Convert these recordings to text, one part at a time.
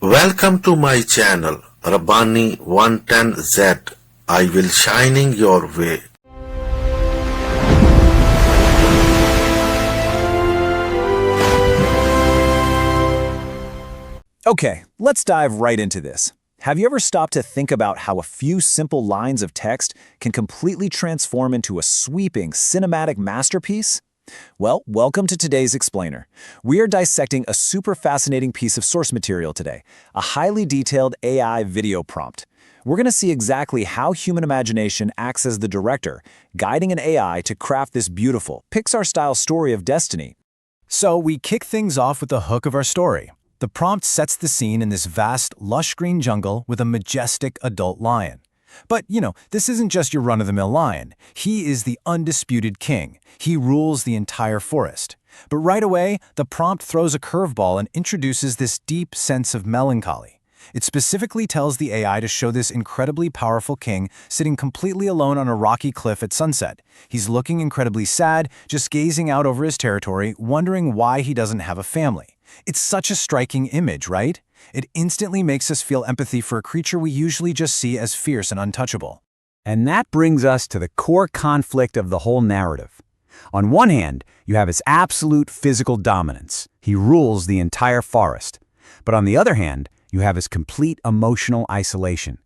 Welcome to my channel, Rabbani 110Z. I will shining your way. Okay, let's dive right into this. Have you ever stopped to think about how a few simple lines of text can completely transform into a sweeping, cinematic masterpiece? Well, welcome to today's Explainer. We are dissecting a super fascinating piece of source material today, a highly detailed AI video prompt. We're going to see exactly how human imagination acts as the director, guiding an AI to craft this beautiful, Pixar-style story of destiny. So we kick things off with the hook of our story. The prompt sets the scene in this vast, lush green jungle with a majestic adult lion. But, this isn't just your run-of-the-mill lion. He is the undisputed king. He rules the entire forest. But right away, the prompt throws a curveball and introduces this deep sense of melancholy. It specifically tells the AI to show this incredibly powerful king sitting completely alone on a rocky cliff at sunset. He's looking incredibly sad, just gazing out over his territory, wondering why he doesn't have a family. It's such a striking image, right? It instantly makes us feel empathy for a creature we usually just see as fierce and untouchable. And that brings us to the core conflict of the whole narrative. On one hand, you have his absolute physical dominance. He rules the entire forest. But on the other hand, you have his complete emotional isolation.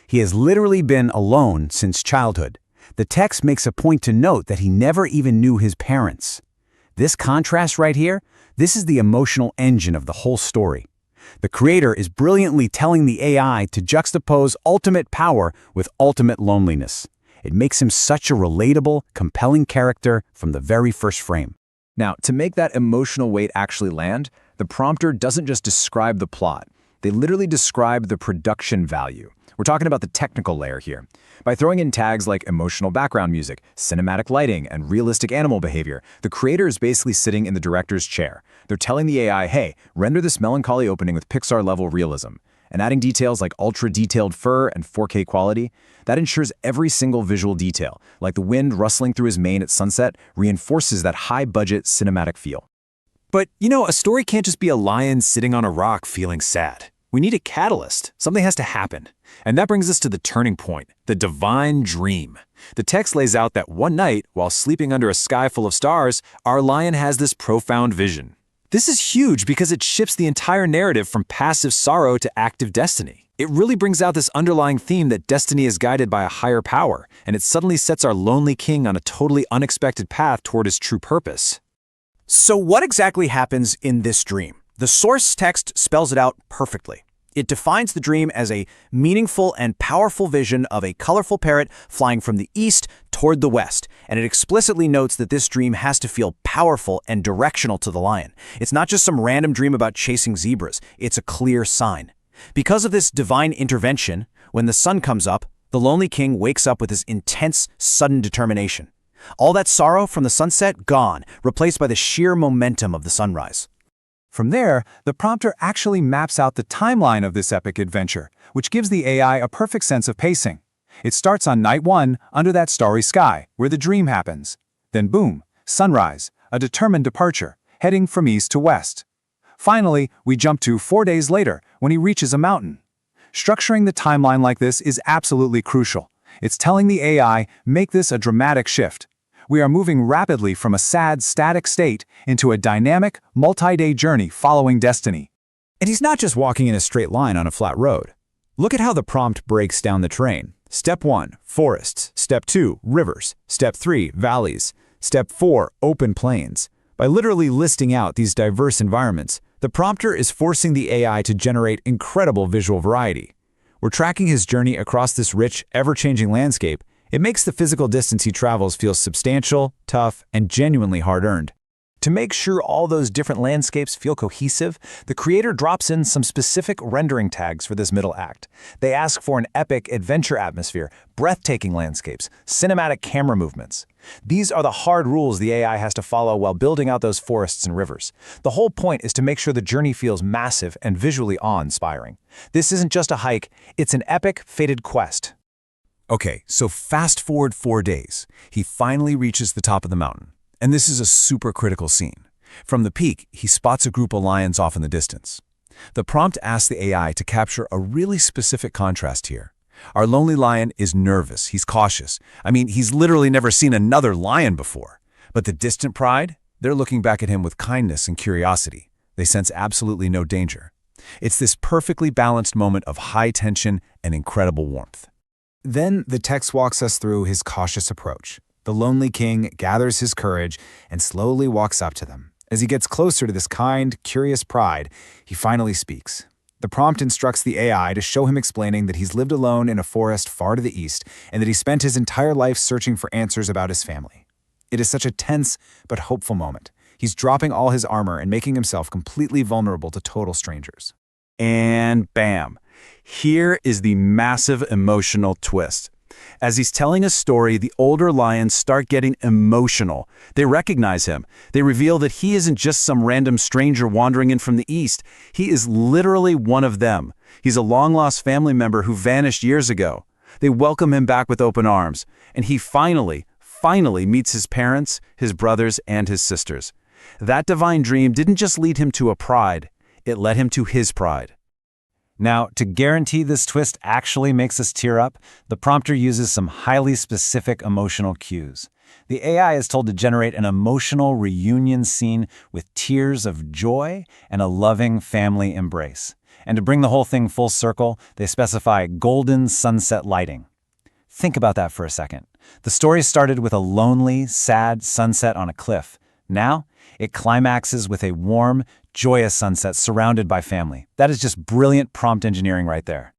He has literally been alone since childhood. The text makes a point to note that he never even knew his parents. This contrast right here, this is the emotional engine of the whole story. The creator is brilliantly telling the AI to juxtapose ultimate power with ultimate loneliness. It makes him such a relatable, compelling character from the very first frame. Now, to make that emotional weight actually land, the prompter doesn't just describe the plot. They literally describe the production value. We're talking about the technical layer here. By throwing in tags like emotional background music, cinematic lighting, and realistic animal behavior, the creator is basically sitting in the director's chair. They're telling the AI, hey, render this melancholy opening with Pixar-level realism. And adding details like ultra-detailed fur and 4K quality, that ensures every single visual detail, like the wind rustling through his mane at sunset, reinforces that high-budget cinematic feel. But, a story can't just be a lion sitting on a rock feeling sad. We need a catalyst. Something has to happen. And that brings us to the turning point, the divine dream. The text lays out that one night, while sleeping under a sky full of stars, our lion has this profound vision. This is huge because it shifts the entire narrative from passive sorrow to active destiny. It really brings out this underlying theme that destiny is guided by a higher power, and it suddenly sets our lonely king on a totally unexpected path toward his true purpose. So what exactly happens in this dream? The source text spells it out perfectly. It defines the dream as a meaningful and powerful vision of a colorful parrot flying from the east toward the west, and it explicitly notes that this dream has to feel powerful and directional to the lion. It's not just some random dream about chasing zebras, it's a clear sign. Because of this divine intervention, when the sun comes up, the lonely king wakes up with this intense, sudden determination. All that sorrow from the sunset, gone, replaced by the sheer momentum of the sunrise. From there, the prompter actually maps out the timeline of this epic adventure, which gives the AI a perfect sense of pacing. It starts on night 1, under that starry sky, where the dream happens. Then boom, sunrise, a determined departure, heading from east to west. Finally, we jump to 4 days later, when he reaches a mountain. Structuring the timeline like this is absolutely crucial. It's telling the AI, make this a dramatic shift. We are moving rapidly from a sad, static state into a dynamic, multi-day journey following destiny. And he's not just walking in a straight line on a flat road. Look at how the prompt breaks down the terrain. Step 1, forests. Step 2, rivers. Step 3, valleys. Step 4, open plains. By literally listing out these diverse environments, the prompter is forcing the AI to generate incredible visual variety. We're tracking his journey across this rich, ever-changing landscape. It makes the physical distance he travels feel substantial, tough, and genuinely hard-earned. To make sure all those different landscapes feel cohesive, the creator drops in some specific rendering tags for this middle act. They ask for an epic adventure atmosphere, breathtaking landscapes, cinematic camera movements. These are the hard rules the AI has to follow while building out those forests and rivers. The whole point is to make sure the journey feels massive and visually awe-inspiring. This isn't just a hike, it's an epic, fated quest. Okay, so fast forward 4 days. He finally reaches the top of the mountain. And this is a super critical scene. From the peak, he spots a group of lions off in the distance. The prompt asks the AI to capture a really specific contrast here. Our lonely lion is nervous, he's cautious. I mean, he's literally never seen another lion before. But the distant pride? They're looking back at him with kindness and curiosity. They sense absolutely no danger. It's this perfectly balanced moment of high tension and incredible warmth. Then the text walks us through his cautious approach. The lonely king gathers his courage and slowly walks up to them. As he gets closer to this kind, curious pride, he finally speaks. The prompt instructs the AI to show him explaining that he's lived alone in a forest far to the east and that he spent his entire life searching for answers about his family. It is such a tense but hopeful moment. He's dropping all his armor and making himself completely vulnerable to total strangers. And bam! Here is the massive emotional twist. As he's telling a story, the older lions start getting emotional. They recognize him. They reveal that he isn't just some random stranger wandering in from the east. He is literally one of them. He's a long-lost family member who vanished years ago. They welcome him back with open arms, and he finally meets his parents, his brothers, and his sisters. That divine dream didn't just lead him to a pride, it led him to his pride. Now, to guarantee this twist actually makes us tear up, the prompter uses some highly specific emotional cues. The AI is told to generate an emotional reunion scene with tears of joy and a loving family embrace. And to bring the whole thing full circle, they specify golden sunset lighting. Think about that for a second. The story started with a lonely, sad sunset on a cliff. Now, it climaxes with a warm, joyous sunset surrounded by family. That is just brilliant prompt engineering right there.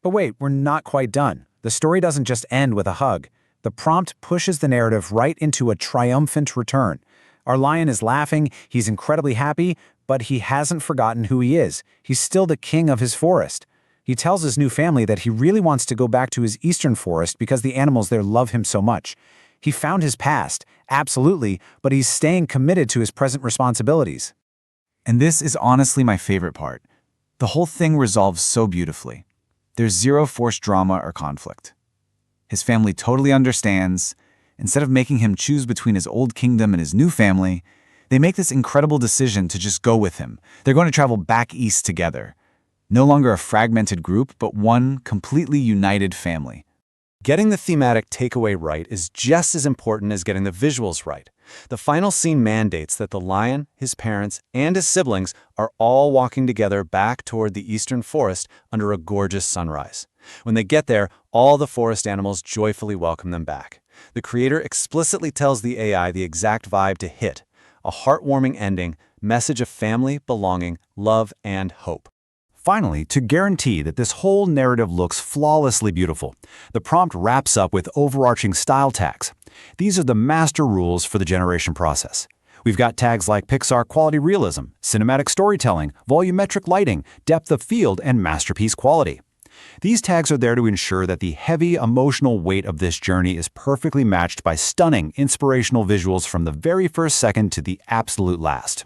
But wait, we're not quite done. The story doesn't just end with a hug. The prompt pushes the narrative right into a triumphant return. Our lion is laughing, he's incredibly happy, but he hasn't forgotten who he is. He's still the king of his forest. He tells his new family that he really wants to go back to his eastern forest because the animals there love him so much. He found his past, absolutely, but he's staying committed to his present responsibilities. And this is honestly my favorite part. The whole thing resolves so beautifully. There's zero forced drama or conflict. His family totally understands. Instead of making him choose between his old kingdom and his new family, they make this incredible decision to just go with him. They're going to travel back east together. No longer a fragmented group, but one completely united family. Getting the thematic takeaway right is just as important as getting the visuals right. The final scene mandates that the lion, his parents, and his siblings are all walking together back toward the eastern forest under a gorgeous sunrise. When they get there, all the forest animals joyfully welcome them back. The creator explicitly tells the AI the exact vibe to hit: a heartwarming ending, message of family, belonging, love, and hope. Finally, to guarantee that this whole narrative looks flawlessly beautiful, the prompt wraps up with overarching style tags. These are the master rules for the generation process. We've got tags like Pixar quality realism, cinematic storytelling, volumetric lighting, depth of field, and masterpiece quality. These tags are there to ensure that the heavy emotional weight of this journey is perfectly matched by stunning, inspirational visuals from the very first second to the absolute last.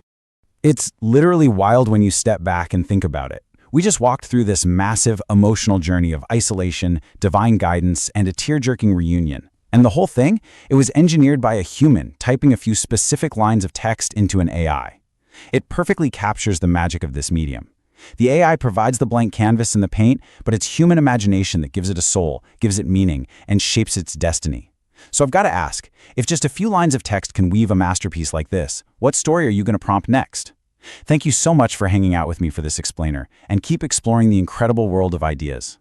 It's literally wild when you step back and think about it. We just walked through this massive emotional journey of isolation, divine guidance, and a tear-jerking reunion. And the whole thing, it was engineered by a human typing a few specific lines of text into an AI. It perfectly captures the magic of this medium. The AI provides the blank canvas and the paint, but it's human imagination that gives it a soul, gives it meaning, and shapes its destiny. So I've got to ask, if just a few lines of text can weave a masterpiece like this, what story are you going to prompt next? Thank you so much for hanging out with me for this explainer, and keep exploring the incredible world of ideas.